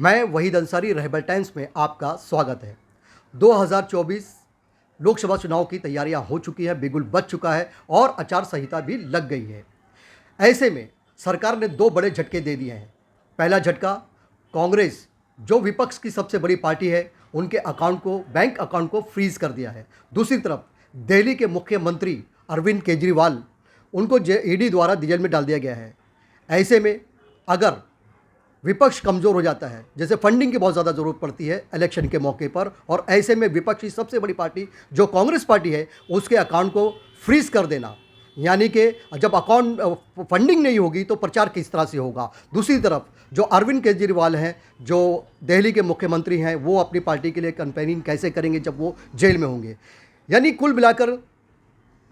मैं वहीद अंसारी रहबर टाइम्स में आपका स्वागत है। 2024 लोकसभा चुनाव की तैयारियां हो चुकी है, बिगुल बज चुका है और आचार संहिता भी लग गई है। ऐसे में सरकार ने दो बड़े झटके दे दिए हैं। पहला झटका, कांग्रेस जो विपक्ष की सबसे बड़ी पार्टी है, उनके अकाउंट को, बैंक अकाउंट को फ्रीज कर दिया है। दूसरी तरफ दिल्ली के मुख्यमंत्री अरविंद केजरीवाल, उनको ईडी द्वारा जेल में डाल दिया गया है। ऐसे में अगर विपक्ष कमज़ोर हो जाता है, जैसे फंडिंग की बहुत ज़्यादा ज़रूरत पड़ती है इलेक्शन के मौके पर, और ऐसे में विपक्ष की सबसे बड़ी पार्टी जो कांग्रेस पार्टी है, उसके अकाउंट को फ्रीज कर देना, यानी कि जब अकाउंट फंडिंग नहीं होगी तो प्रचार किस तरह से होगा। दूसरी तरफ जो अरविंद केजरीवाल हैं, जो दिल्ली के मुख्यमंत्री हैं, वो अपनी पार्टी के लिए कैंपेनिंग कैसे करेंगे जब वो जेल में होंगे। यानी कुल मिलाकर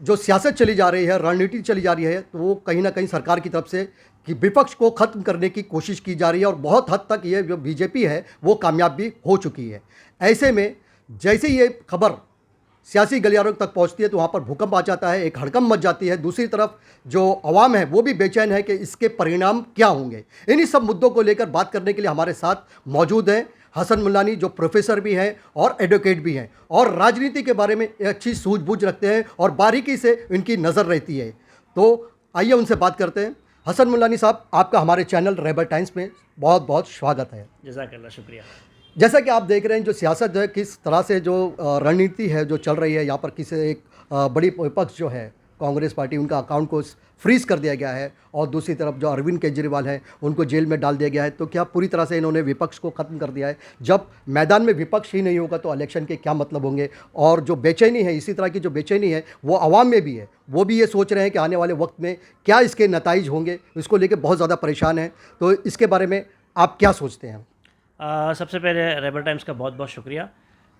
जो सियासत चली जा रही है, रणनीति चली जा रही है, तो वो कहीं ना कहीं सरकार की तरफ से कि विपक्ष को खत्म करने की कोशिश की जा रही है, और बहुत हद तक ये जो बीजेपी है वो कामयाब भी हो चुकी है। ऐसे में जैसे ये खबर सियासी गलियारों तक पहुंचती है तो वहाँ पर भूकंप आ जाता है, एक हड़कंप मच जाती है। दूसरी तरफ जो अवाम है वो भी बेचैन है कि इसके परिणाम क्या होंगे। इन्हीं सब मुद्दों को लेकर बात करने के लिए हमारे साथ मौजूद हैं हसन मुल्लानी, जो प्रोफेसर भी हैं और एडवोकेट भी हैं, और राजनीति के बारे में अच्छी सूझबूझ रखते हैं और बारीकी से इनकी नज़र रहती है। तो आइए उनसे बात करते हैं। हसन मुल्लानी साहब, आपका हमारे चैनल रहबर टाइम्स में बहुत बहुत स्वागत है। जज़ाकल्लाह, शुक्रिया। जैसा कि आप देख रहे हैं, जो सियासत है, किस तरह से जो रणनीति है जो चल रही है, यहाँ पर किसी एक बड़ी विपक्ष जो है कांग्रेस पार्टी, उनका अकाउंट को फ्रीज कर दिया गया है, और दूसरी तरफ जो अरविंद केजरीवाल हैं उनको जेल में डाल दिया गया है। तो क्या पूरी तरह से इन्होंने विपक्ष को ख़त्म कर दिया है? जब मैदान में विपक्ष ही नहीं होगा तो इलेक्शन के क्या मतलब होंगे? और जो बेचैनी है, इसी तरह की जो बेचैनी है वो आवाम में भी है, वो भी ये सोच रहे हैं कि आने वाले वक्त में क्या इसके नताइज होंगे, इसको लेकर बहुत ज़्यादा परेशान हैं। तो इसके बारे में आप क्या सोचते हैं? सबसे पहले रहबर टाइम्स का बहुत बहुत शुक्रिया।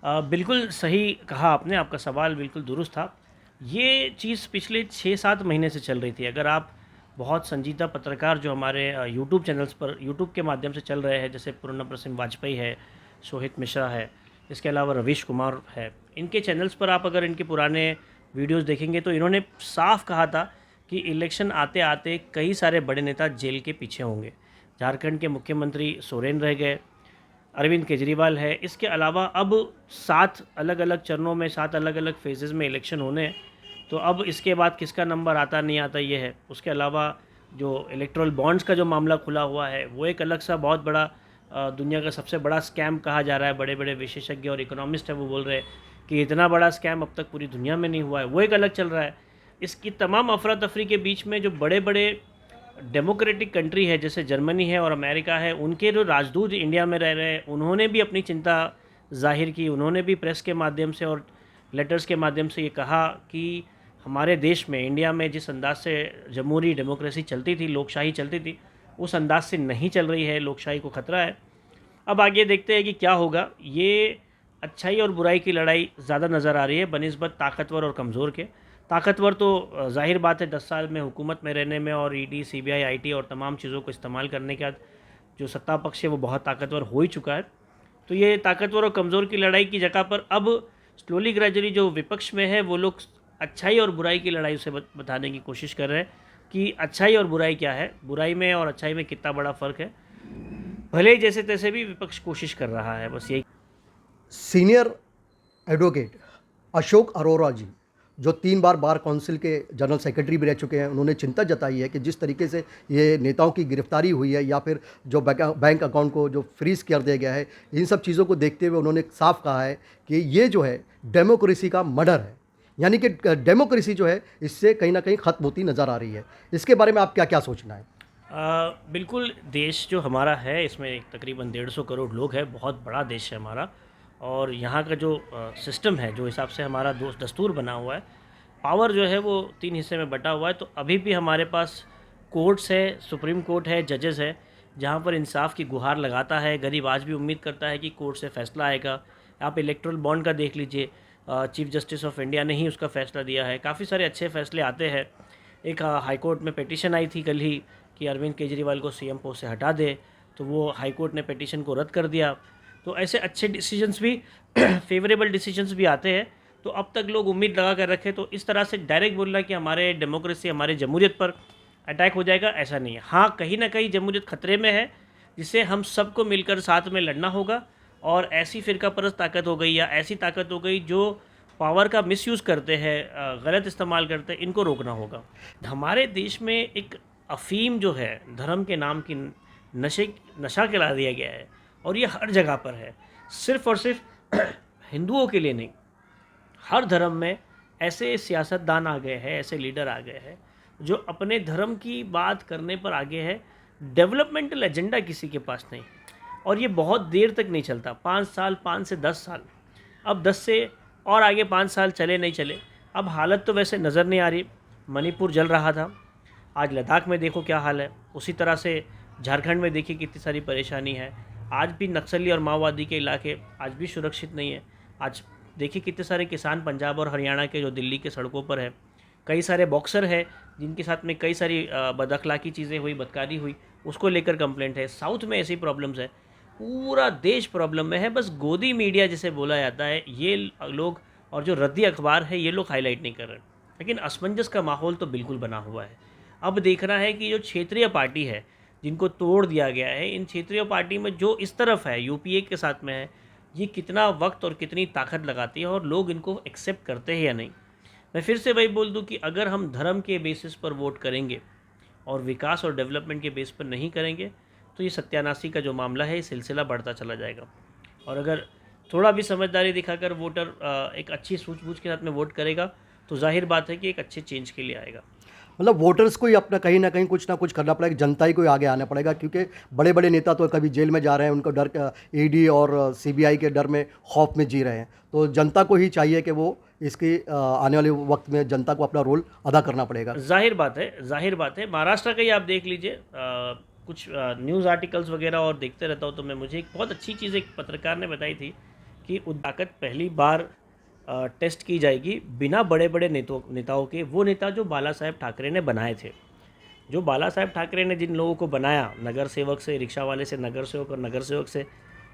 बिल्कुल सही कहा आपने, आपका सवाल बिल्कुल दुरुस्त था। ये चीज़ पिछले 6-7 महीने से चल रही थी। अगर आप बहुत संजीदा पत्रकार जो हमारे यूट्यूब चैनल्स पर यूट्यूब के माध्यम से चल रहे हैं, जैसे प्रणब सिंह वाजपेयी है, सोहित मिश्रा है, इसके अलावा रवीश कुमार है, इनके चैनल्स पर आप अगर इनके पुराने वीडियोज़ देखेंगे तो इन्होंने साफ कहा था कि इलेक्शन आते आते कई सारे बड़े नेता जेल के पीछे होंगे। झारखंड के मुख्यमंत्री सोरेन रह गए, अरविंद केजरीवाल है, इसके अलावा अब 7 अलग अलग चरणों में 7 अलग अलग फेजेज़ में इलेक्शन होने हैं। तो अब इसके बाद किसका नंबर आता नहीं आता ये है। उसके अलावा जो इलेक्ट्रल बॉन्ड्स का जो मामला खुला हुआ है वो एक अलग सा बहुत बड़ा दुनिया का सबसे बड़ा स्कैम कहा जा रहा है। बड़े बड़े विशेषज्ञ और इकोनॉमिस्ट हैं, वो बोल रहे हैं कि इतना बड़ा स्कैम अब तक पूरी दुनिया में नहीं हुआ है, वो एक अलग चल रहा है। इसकी तमाम अफरा तफरी के बीच में जो बड़े बड़े डेमोक्रेटिक कंट्री है, जैसे जर्मनी है और अमेरिका है, उनके जो राजदूत इंडिया में रह रहे हैं, उन्होंने भी अपनी चिंता जाहिर की। उन्होंने भी प्रेस के माध्यम से और लेटर्स के माध्यम से ये कहा कि हमारे देश में, इंडिया में जिस अंदाज से जमहूरी डेमोक्रेसी चलती थी, लोकशाही चलती थी, उस अंदाज से नहीं चल रही है, लोकशाही को खतरा है। अब आगे देखते हैं कि क्या होगा। ये अच्छाई और बुराई की लड़ाई ज़्यादा नज़र आ रही है बनिस्बत ताकतवर और कमज़ोर के। ताकतवर तो जाहिर बात है 10 साल में हुकूमत में रहने में और ईडी, सीबीआई, आईटी और तमाम चीज़ों को इस्तेमाल करने के बाद जो सत्ता पक्ष है वो बहुत ताकतवर हो ही चुका है। तो ये ताकतवर और कमज़ोर की लड़ाई की जगह पर अब स्लोली ग्रेजुअली जो विपक्ष में है वो लोग अच्छाई और बुराई की लड़ाई से बताने की कोशिश कर रहे हैं कि अच्छाई और बुराई क्या है, बुराई में और अच्छाई में कितना बड़ा फ़र्क है। भले ही जैसे तैसे भी विपक्ष कोशिश कर रहा है, बस यही। सीनियर एडवोकेट अशोक अरोरा जी, जो 3 बार बार काउंसिल के जनरल सेक्रेटरी भी रह चुके हैं, उन्होंने चिंता जताई है कि जिस तरीके से ये नेताओं की गिरफ्तारी हुई है, या फिर जो बैंक अकाउंट को जो फ्रीज कर दिया गया है, इन सब चीज़ों को देखते हुए उन्होंने साफ कहा है कि ये जो है डेमोक्रेसी का मर्डर है। यानी कि डेमोक्रेसी जो है इससे कहीं ना कहीं ख़त्म होती नज़र आ रही है। इसके बारे में आप क्या क्या सोचना है? बिल्कुल, देश जो हमारा है इसमें तकरीबन 150 करोड़ लोग हैं, बहुत बड़ा देश है हमारा। और यहाँ का जो सिस्टम है, जो हिसाब से हमारा दस्तूर बना हुआ है, पावर जो है वो 3 हिस्से में बटा हुआ है। तो अभी भी हमारे पास कोर्ट्स है, सुप्रीम कोर्ट है, जजेस है, जहाँ पर इंसाफ की गुहार लगाता है। गरीब आज भी उम्मीद करता है कि कोर्ट से फ़ैसला आएगा। आप इलेक्ट्रल बॉन्ड का देख लीजिए, चीफ जस्टिस ऑफ इंडिया ने ही उसका फ़ैसला दिया है। काफ़ी सारे अच्छे फ़ैसले आते हैं। एक हाई कोर्ट में पिटीशन आई थी कल ही कि अरविंद केजरीवाल को सीएम पोस्ट से हटा दे, तो वो हाई कोर्ट ने पिटीशन को रद्द कर दिया। तो ऐसे अच्छे डिसीजंस भी फेवरेबल डिसीजंस भी आते हैं। तो अब तक लोग उम्मीद लगा कर रखे, तो इस तरह से डायरेक्ट बोलना कि हमारे डेमोक्रेसी, हमारे जमहूरियत पर अटैक हो जाएगा, ऐसा नहीं है। हाँ, कहीं ना कहीं जमहूरियत खतरे में है, जिससे हम सबको मिलकर साथ में लड़ना होगा। और ऐसी फ़िरकापरस्त ताकत हो गई या ऐसी ताकत हो गई जो पावर का मिसयूज़ करते हैं, गलत इस्तेमाल करते हैं, इनको रोकना होगा। हमारे देश में एक अफ़ीम जो है धर्म के नाम की नशा खिला दिया गया है, और ये हर जगह पर है, सिर्फ़ और सिर्फ हिंदुओं के लिए नहीं, हर धर्म में ऐसे सियासतदान आ गए हैं, ऐसे लीडर आ गए हैं जो अपने धर्म की बात करने पर आगे है, डेवलपमेंटल एजेंडा किसी के पास नहीं। और ये बहुत देर तक नहीं चलता, 5 साल, 5 से 10 साल, अब 10 से और आगे 5 साल चले नहीं चले। अब हालत तो वैसे नज़र नहीं आ रही, मणिपुर जल रहा था, आज लद्दाख में देखो क्या हाल है, उसी तरह से झारखंड में देखिए कितनी सारी परेशानी है, आज भी नक्सली और माओवादी के इलाके आज भी सुरक्षित नहीं है। आज देखिए कितने सारे किसान पंजाब और हरियाणा के जो दिल्ली के सड़कों पर है, कई सारे बॉक्सर हैं जिनके साथ में कई सारी बदअखलाकी चीज़ें हुई, बदकारी हुई, उसको लेकर कंप्लेंट है। साउथ में ऐसी प्रॉब्लम्स है, पूरा देश प्रॉब्लम में है, बस गोदी मीडिया जिसे बोला जाता है ये लोग और जो रद्दी अखबार है ये लोग हाईलाइट नहीं कर रहे। लेकिन असमंजस का माहौल तो बिल्कुल बना हुआ है। अब देखना है कि जो क्षेत्रीय पार्टी है जिनको तोड़ दिया गया है, इन क्षेत्रीय पार्टी में जो इस तरफ है यूपीए के साथ में है, ये कितना वक्त और कितनी ताकत लगाती है और लोग इनको एक्सेप्ट करते हैं या नहीं। मैं फिर से वही बोल दूं कि अगर हम धर्म के बेसिस पर वोट करेंगे और विकास और डेवलपमेंट के बेस पर नहीं करेंगे तो ये सत्यानाशी का जो मामला है ये सिलसिला बढ़ता चला जाएगा। और अगर थोड़ा भी समझदारी दिखाकर वोटर एक अच्छी सूझबूझ के साथ में वोट करेगा तो जाहिर बात है कि एक अच्छे चेंज के लिए आएगा। मतलब वोटर्स को ही अपना कहीं ना कुछ करना पड़ेगा, जनता ही को ही आगे आना पड़ेगा, क्योंकि बड़े बड़े नेता तो कभी जेल में जा रहे हैं, उनको डर ईडी और सीबीआई के डर में खौफ में जी रहे हैं। तो जनता को ही चाहिए कि वो इसके आने वाले वक्त में जनता को अपना रोल अदा करना पड़ेगा। जाहिर बात है, जाहिर बात है। महाराष्ट्र का ही आप देख लीजिए, कुछ न्यूज़ आर्टिकल्स वगैरह और देखते रहता हूँ तो मैं, मुझे एक बहुत अच्छी चीज़ एक पत्रकार ने बताई थी कि ताकत पहली बार टेस्ट की जाएगी बिना बड़े बड़े नेताओं के, वो नेता जो बाला साहेब ठाकरे ने बनाए थे। जो बाला साहेब ठाकरे ने जिन लोगों को बनाया, नगर सेवक से रिक्शा वाले से नगर सेवक और नगर सेवक से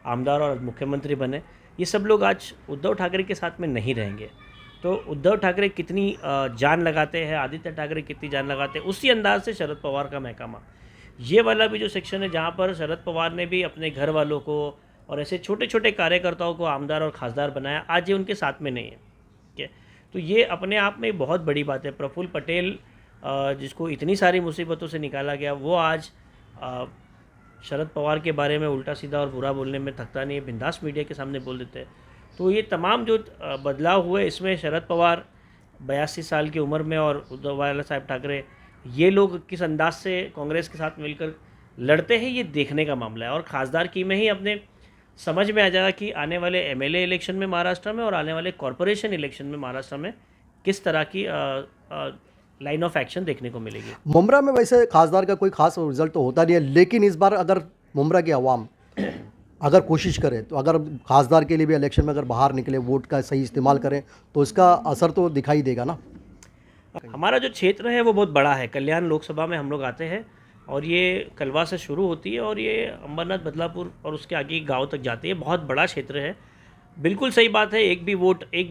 आमदार और मुख्यमंत्री बने, ये सब लोग आज उद्धव ठाकरे के साथ में नहीं रहेंगे। तो उद्धव ठाकरे कितनी जान लगाते हैं, आदित्य ठाकरे कितनी जान लगाते हैं, उसी अंदाज से शरद पवार का महकमा। ये वाला भी जो सेक्शन है जहाँ पर शरद पवार ने भी अपने घर वालों को और ऐसे छोटे छोटे कार्यकर्ताओं को आमदार और खासदार बनाया, आज ये उनके साथ में नहीं है। ठीक है, तो ये अपने आप में बहुत बड़ी बात है। प्रफुल्ल पटेल जिसको इतनी सारी मुसीबतों से निकाला गया, वो आज शरद पवार के बारे में उल्टा सीधा और बुरा बोलने में थकता नहीं है, बिंदास मीडिया के सामने बोल देते हैं। तो ये तमाम जो बदलाव हुए, इसमें शरद पवार 82 साल की उम्र में और उद्धव बाला साहब ठाकरे, ये लोग किस अंदाज से कांग्रेस के साथ मिलकर लड़ते हैं, ये देखने का मामला है। और खासदार की में ही अपने समझ में आ जाएगा कि आने वाले एमएलए इलेक्शन में महाराष्ट्र में और आने वाले कॉरपोरेशन इलेक्शन में महाराष्ट्र में किस तरह की लाइन ऑफ एक्शन देखने को मिलेगी। मुमरा में वैसे खासदार का कोई खास रिजल्ट तो होता नहीं है, लेकिन इस बार अगर मुमरा की आवाम अगर कोशिश करे तो अगर खासदार के लिए भी इलेक्शन में अगर बाहर निकले, वोट का सही इस्तेमाल करें, तो इसका असर तो दिखाई देगा ना। हमारा जो क्षेत्र है वो बहुत बड़ा है, कल्याण लोकसभा में हम लोग आते हैं और ये कलवा से शुरू होती है और ये अंबरनाथ, बदलापुर और उसके आगे गांव तक जाती है। बहुत बड़ा क्षेत्र है। बिल्कुल सही बात है, एक भी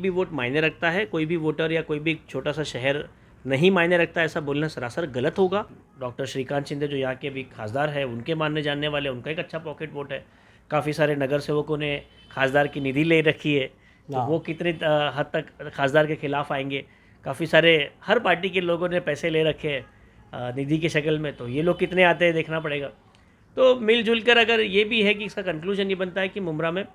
वोट मायने रखता है। कोई भी वोटर या कोई भी छोटा सा शहर नहीं मायने रखता, ऐसा बोलना सरासर गलत होगा। डॉक्टर श्रीकांत शिंदे जो यहाँ के भी खासदार है, उनके मानने जानने वाले, उनका एक अच्छा पॉकेट वोट है। काफ़ी सारे नगर सेवकों ने खासदार की निधि ले रखी है, तो वो कितने हद तक खासदार के खिलाफ आएंगे। काफ़ी सारे हर पार्टी के लोगों ने पैसे ले रखे हैं निधि की शक्ल में, तो ये लोग कितने आते हैं देखना पड़ेगा। तो मिलजुल कर अगर ये भी है कि इसका कंक्लूजन ये बनता है कि मुमरा में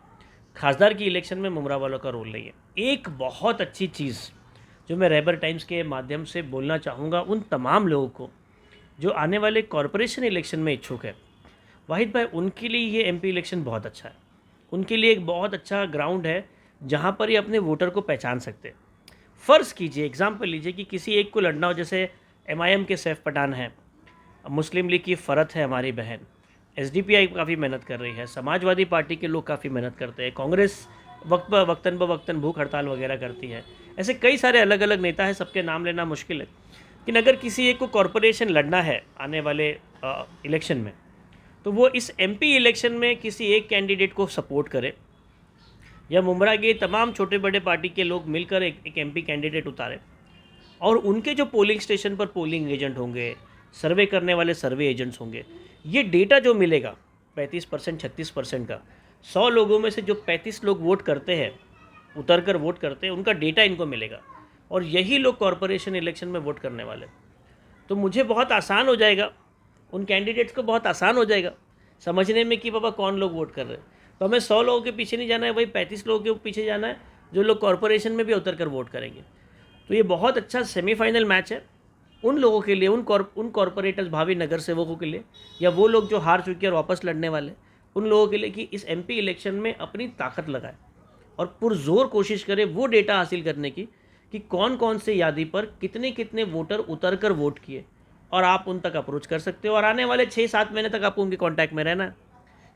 खासदार की इलेक्शन में मुमरा वालों का रोल नहीं है। एक बहुत अच्छी चीज़ जो मैं रहबर टाइम्स के माध्यम से बोलना चाहूँगा उन तमाम लोगों को जो आने वाले कॉरपोरेशन इलेक्शन में इच्छुक है, वाहिद भाई, उनके लिए ये एमपी इलेक्शन बहुत अच्छा है। उनके लिए एक बहुत अच्छा ग्राउंड है जहाँ पर ये अपने वोटर को पहचान सकते हैं। फ़र्ज़ कीजिए, एग्जाम्पल लीजिए कि किसी एक को लड़ना हो, जैसे एमआईएम के सैफ पठान है, मुस्लिम लीग की फ़रत है हमारी बहन, एसडीपीआई काफ़ी मेहनत कर रही है, समाजवादी पार्टी के लोग काफ़ी मेहनत करते हैं, कांग्रेस वक्तन ब वक्तन भूख हड़ताल वगैरह करती है। ऐसे कई सारे अलग अलग नेता हैं, सबके नाम लेना मुश्किल है। लेकिन अगर किसी एक को कॉरपोरेशन लड़ना है आने वाले इलेक्शन में, तो वो इस एमपी इलेक्शन में किसी एक कैंडिडेट को सपोर्ट करे, या मुमरा के तमाम छोटे बड़े पार्टी के लोग मिलकर एक एमपी कैंडिडेट उतारे, और उनके जो पोलिंग स्टेशन पर पोलिंग एजेंट होंगे, सर्वे करने वाले सर्वे एजेंट्स होंगे, ये डेटा जो मिलेगा, 35% 36% का, 100 लोगों में से जो 35 लोग वोट करते हैं, उतर कर वोट करते हैं, उनका डेटा इनको मिलेगा और यही लोग कॉरपोरेशन इलेक्शन में वोट करने वाले। तो मुझे बहुत आसान हो जाएगा, उन कैंडिडेट्स को बहुत आसान हो जाएगा समझने में कि बाबा कौन लोग वोट कर रहे हैं। तो हमें 100 लोगों के पीछे नहीं जाना है, वही 35 लोगों के पीछे जाना है जो लोग कॉरपोरेशन में भी उतर कर वोट करेंगे। तो ये बहुत अच्छा सेमीफाइनल मैच है उन लोगों के लिए, उन कॉरपोरेटर्स, भावी नगर सेवकों के लिए, या वो लोग जो हार चुके और वापस लड़ने वाले, उन लोगों के लिए कि इस एमपी इलेक्शन में अपनी ताकत लगाए और पुरजोर कोशिश करे वो डेटा हासिल करने की कि कौन कौन से यादी पर कितने कितने वोटर उतर कर वोट किए, और आप उन तक अप्रोच कर सकते हो और आने वाले 6-7 महीने तक आपको उनके कांटेक्ट में रहना है,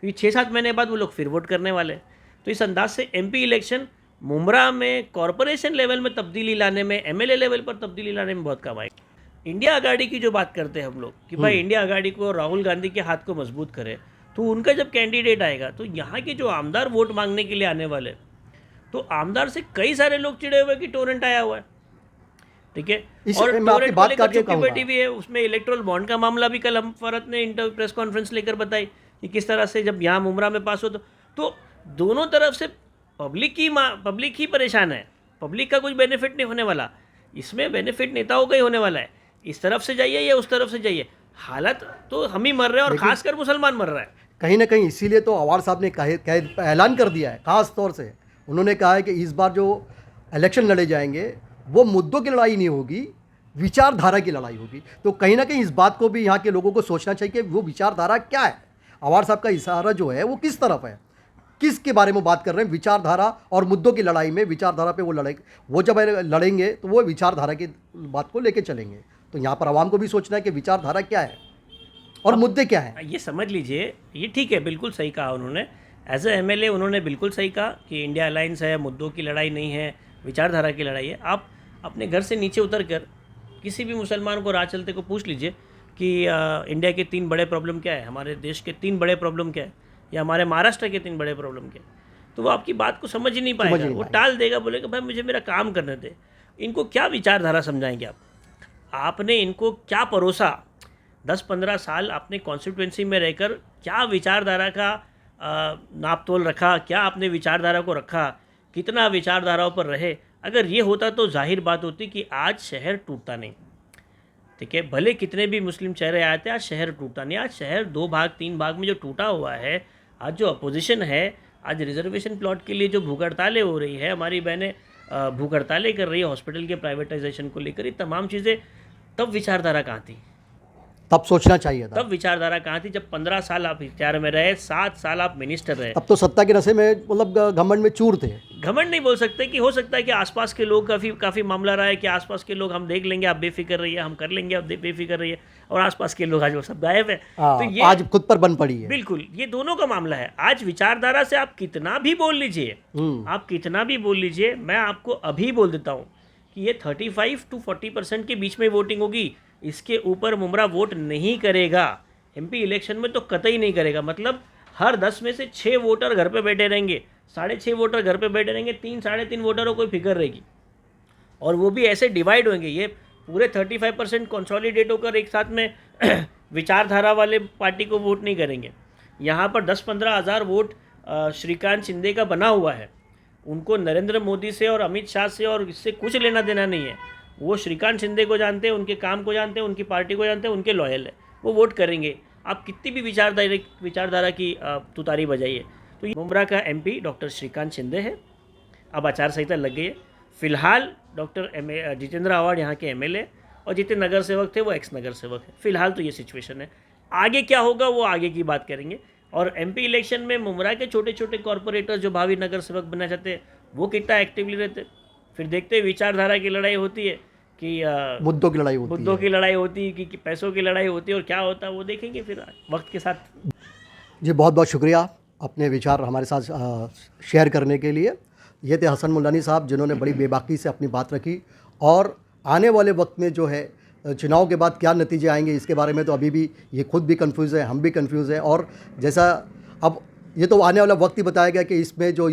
क्योंकि 6-7 महीने बाद वो लोग फिर वोट करने वाले हैं। तो इस अंदाज से एमपी इलेक्शन मुमरा में कॉरपोरेशन लेवल में तब्दीली लाने में, एमएलए लेवल पर तब्दीली लाने में बहुत काम आएगी। इंडिया आघाड़ी की जो बात करते हैं हम लोग कि भाई इंडिया आघाड़ी को, राहुल गांधी के हाथ को मजबूत करे, तो उनका जब कैंडिडेट आएगा तो यहाँ के जो आमदार वोट मांगने के लिए आने वाले, तो आमदार से कई सारे लोग चिड़े हुए कि टोरेंट आया हुआ है, ठीक है, और टोरेंट को लेकर चुप्पी बैठी भी है। उसमें इलेक्ट्रल बॉन्ड का मामला भी कल हम फरत ने प्रेस कॉन्फ्रेंस लेकर बताई कि किस तरह से जब यहाँ मुमरा में पास हो तो दोनों तरफ से पब्लिक ही परेशान है, पब्लिक का कुछ बेनिफिट नहीं होने वाला, इसमें बेनिफिट नेताओं का ही होने वाला है। इस तरफ से जाइए या उस तरफ से जाइए, हालत तो हम ही मर रहे हैं और खासकर मुसलमान मर रहा है कहीं ना कहीं। इसीलिए तो अवार साहब ने ऐलान कर दिया है, खास तौर से उन्होंने कहा है कि इस बार जो इलेक्शन लड़े जाएंगे वो मुद्दों की लड़ाई नहीं होगी, विचारधारा की लड़ाई होगी। तो कहीं ना कहीं इस बात को भी यहाँ के लोगों को सोचना चाहिए कि वो विचारधारा क्या है, अवार साहब का इशारा जो है वो किस तरफ है, किसके बारे में बात कर रहे हैं। विचारधारा और मुद्दों की लड़ाई में विचारधारा पे वो वो जब लड़ेंगे तो वो विचारधारा की बात को लेके चलेंगे। तो यहाँ पर आवाम को भी सोचना है कि विचारधारा क्या है और मुद्दे क्या हैं। ये समझ लीजिए, ये ठीक है, बिल्कुल सही कहा उन्होंने, एज ए एमएलए उन्होंने बिल्कुल सही कहा कि इंडिया अलायंस है, मुद्दों की लड़ाई नहीं है, विचारधारा की लड़ाई है। आप अपने घर से नीचे उतर कर किसी भी मुसलमान को राह चलते को पूछ लीजिए कि इंडिया के 3 बड़े प्रॉब्लम क्या है, हमारे देश के 3 बड़े प्रॉब्लम क्या है, या हमारे महाराष्ट्र के 3 बड़े प्रॉब्लम क्या है, तो वो आपकी बात को समझ ही नहीं पाएगा, वो टाल देगा, बोलेगा भाई मुझे मेरा काम करने दे। इनको क्या विचारधारा समझाएंगे आप? आपने इनको क्या परोसा? 10-15 साल आपने कॉन्स्टिट्यूंसी में रहकर क्या विचारधारा का नाप तोल रखा, क्या आपने विचारधारा को रखा, कितना विचारधाराओं पर रहे? अगर ये होता तो जाहिर बात होती कि आज शहर टूटता नहीं, ठीक है, भले कितने भी मुस्लिम चेहरे आए थे, आज शहर टूटता नहीं। आज शहर 2 भाग 3 भाग में जो टूटा हुआ है, आज जो अपोजिशन है, आज रिजर्वेशन प्लॉट के लिए जो भूख हड़तालें हो रही है, हमारी बहनें भूख हड़तालें कर रही है हॉस्पिटल के प्राइवेटाइजेशन को लेकर, ये तमाम चीज़ें, तब विचारधारा कहाँ थी? तब सोचना चाहिए था। तब विचारधारा कहाँ थी? जब 15 साल आप विचार में रहे, 7 साल आप मिनिस्टर रहे। तब तो सत्ता के नशे में मतलब घमंड में चूर थे। घमंड नहीं बोल सकते कि हो सकता है कि आसपास के लोग काफ़ी मामला रहा है कि आसपास के लोग हम देख लेंगे, आप बेफिक्र रहिए, हम कर लेंगे, आप बेफिक्र रहिए, और आसपास के लोग आज वो सब गायब है। तो ये आज खुद पर बन पड़ी है। बिल्कुल, ये दोनों का मामला है। आज विचारधारा से आप कितना भी बोल लीजिए, आप कितना भी बोल लीजिए, मैं आपको अभी बोल देता हूँ कि ये 35 to 40% के बीच में वोटिंग होगी। इसके ऊपर मुमरा वोट नहीं करेगा एमपी इलेक्शन में, तो कतई नहीं करेगा। मतलब हर 10 में से 6 वोटर घर पे बैठे रहेंगे, 6.5 वोटर घर पे बैठे रहेंगे, 3-3.5 वोटरों को फिक्र रहेगी, और वो भी ऐसे डिवाइड होंगे। ये पूरे 35% कंसोलिडेट होकर एक साथ में विचारधारा वाले पार्टी को वोट नहीं करेंगे। यहाँ पर 10-15 हज़ार वोट श्रीकांत शिंदे का बना हुआ है, उनको नरेंद्र मोदी से और अमित शाह से और इससे कुछ लेना देना नहीं है। वो श्रीकांत शिंदे को जानते हैं, उनके काम को जानते हैं, उनकी पार्टी को जानते हैं, उनके लॉयल है, वो वोट करेंगे। आप कितनी भी विचारधारा की तुतारी बजाइए। तो मुमरा का एमपी डॉक्टर श्रीकांत शिंदे है। अब आचार संहिता लग गई है। फिलहाल डॉक्टर जितेंद्र आव्हाड यहाँ के एमएलए, और जितने नगर सेवक थे वो एक्स नगर सेवक है। फिलहाल तो ये सिचुएशन है। आगे क्या होगा वो आगे की बात करेंगे। और एमपी इलेक्शन में मुमरा के छोटे छोटे कॉरपोरेटर जो भावी नगर सेवक बनना चाहते हैं वो कितना एक्टिवली रहते, फिर देखते हैं। विचारधारा की लड़ाई होती है कि मुद्दों की लड़ाई होती है, मुद्दों की लड़ाई होती है कि पैसों की लड़ाई होती है, और क्या होता है वो देखेंगे फिर वक्त के साथ। जी बहुत बहुत शुक्रिया अपने विचार हमारे साथ शेयर करने के लिए। ये थे हसन मुल्लानी साहब, जिन्होंने बड़ी बेबाकी से अपनी बात रखी, और आने वाले वक्त में जो है चुनाव के बाद क्या नतीजे आएंगे इसके बारे में तो अभी भी ये खुद भी कंफ्यूज है, हम भी कंफ्यूज हैं। और जैसा अब ये तो आने वाला वक्त ही बताएगा कि इसमें जो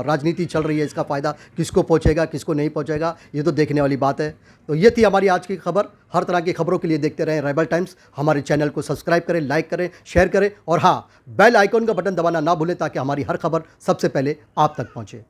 राजनीति चल रही है इसका फ़ायदा किसको पहुंचेगा, किसको नहीं पहुंचेगा, ये तो देखने वाली बात है। तो ये थी हमारी आज की खबर। हर तरह की खबरों के लिए देखते रहें रेबल टाइम्स। हमारे चैनल को सब्सक्राइब करें, लाइक करें, शेयर करें और हाँ, बेल आइकन का बटन दबाना ना भूलें ताकि हमारी हर खबर सबसे पहले आप तक पहुँचे।